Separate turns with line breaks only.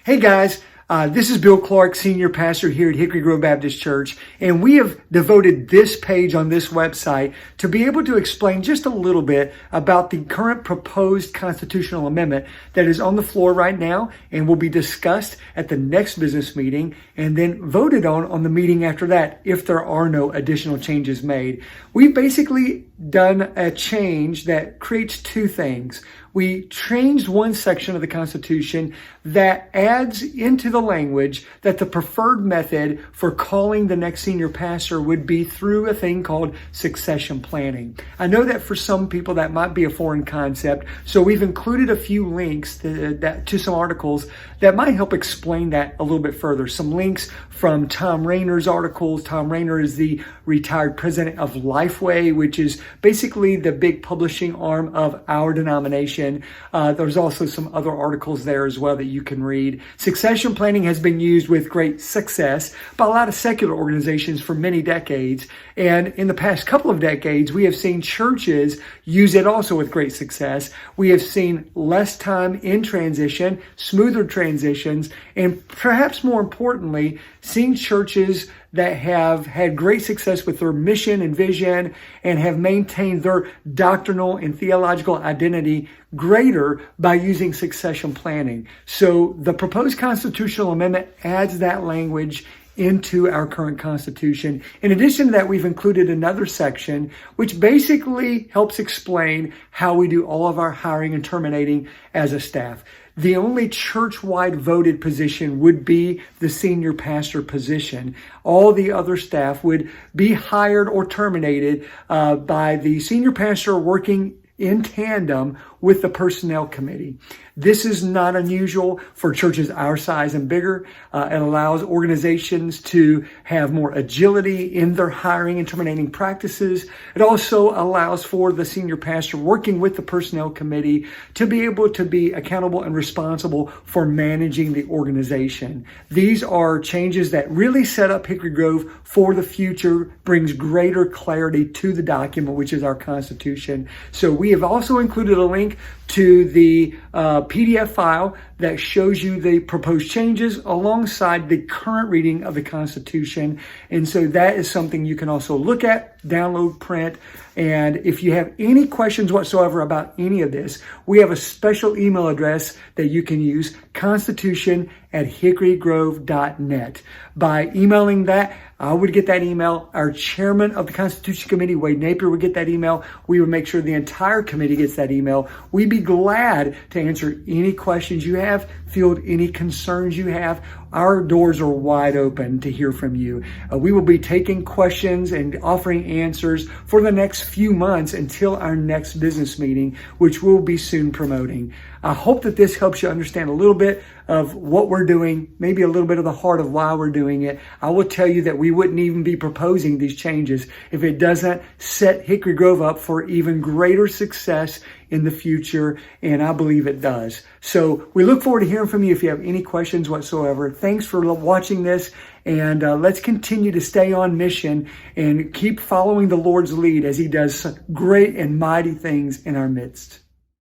Hey guys, this is Bill Clark, Senior Pastor here at Hickory Grove Baptist Church, and we have devoted this page on this website to be able to explain just a little bit about the current proposed constitutional amendment that is on the floor right now and will be discussed at the next business meeting and then voted on the meeting after that if there are no additional changes made. We've basically done a change that creates two things. We changed one section of the Constitution that adds into the language that the preferred method for calling the next senior pastor would be through a thing called succession planning. I know that for some people that might be a foreign concept, so we've included a few links to some articles that might help explain that a little bit further. Some links from Tom Rainer's articles. Tom Rainer is the retired president of Lifeway, which is basically the big publishing arm of our denomination. There's also some other articles there as well that you can read. Succession planning has been used with great success by a lot of secular organizations for many decades. And in the past couple of decades, we have seen churches use it also with great success. We have seen less time in transition, smoother transitions, and perhaps more importantly, seeing churches that have had great success with their mission and vision and have maintained their doctrinal and theological identity greater by using succession planning. So the proposed constitutional amendment adds that language into our current Constitution. In addition to that, we've included another section which basically helps explain how we do all of our hiring and terminating as a staff. The only church-wide voted position would be the senior pastor position. All the other staff would be hired or terminated by the senior pastor working in tandem with the personnel committee. This is not unusual for churches our size and bigger. It allows organizations to have more agility in their hiring and terminating practices. It also allows for the senior pastor working with the personnel committee to be able to be accountable and responsible for managing the organization. These are changes that really set up Hickory Grove for the future, brings greater clarity to the document, which is our Constitution. So we have also included a link to the PDF file that shows you the proposed changes alongside the current reading of the Constitution. And so that is something you can also look at, download, print. And if you have any questions whatsoever about any of this, we have a special email address that you can use, constitution@hickorygrove.net. By emailing that, I would get that email. Our chairman of the Constitution Committee, Wade Napier, would get that email. We would make sure the entire committee gets that email. We'd be glad to answer any questions you have, field any concerns you have. Our doors are wide open to hear from you. We will be taking questions and offering answers for the next few months until our next business meeting, which we'll be soon promoting. I hope that this helps you understand a little bit of what we're doing, maybe a little bit of the heart of why we're doing it. I will tell you that we wouldn't even be proposing these changes if it doesn't set Hickory Grove up for even greater success in the future, and I believe it does. So we look forward to hearing from you if you have any questions whatsoever. Thanks for watching this, and let's continue to stay on mission and keep following the Lord's lead as He does great and mighty things in our midst.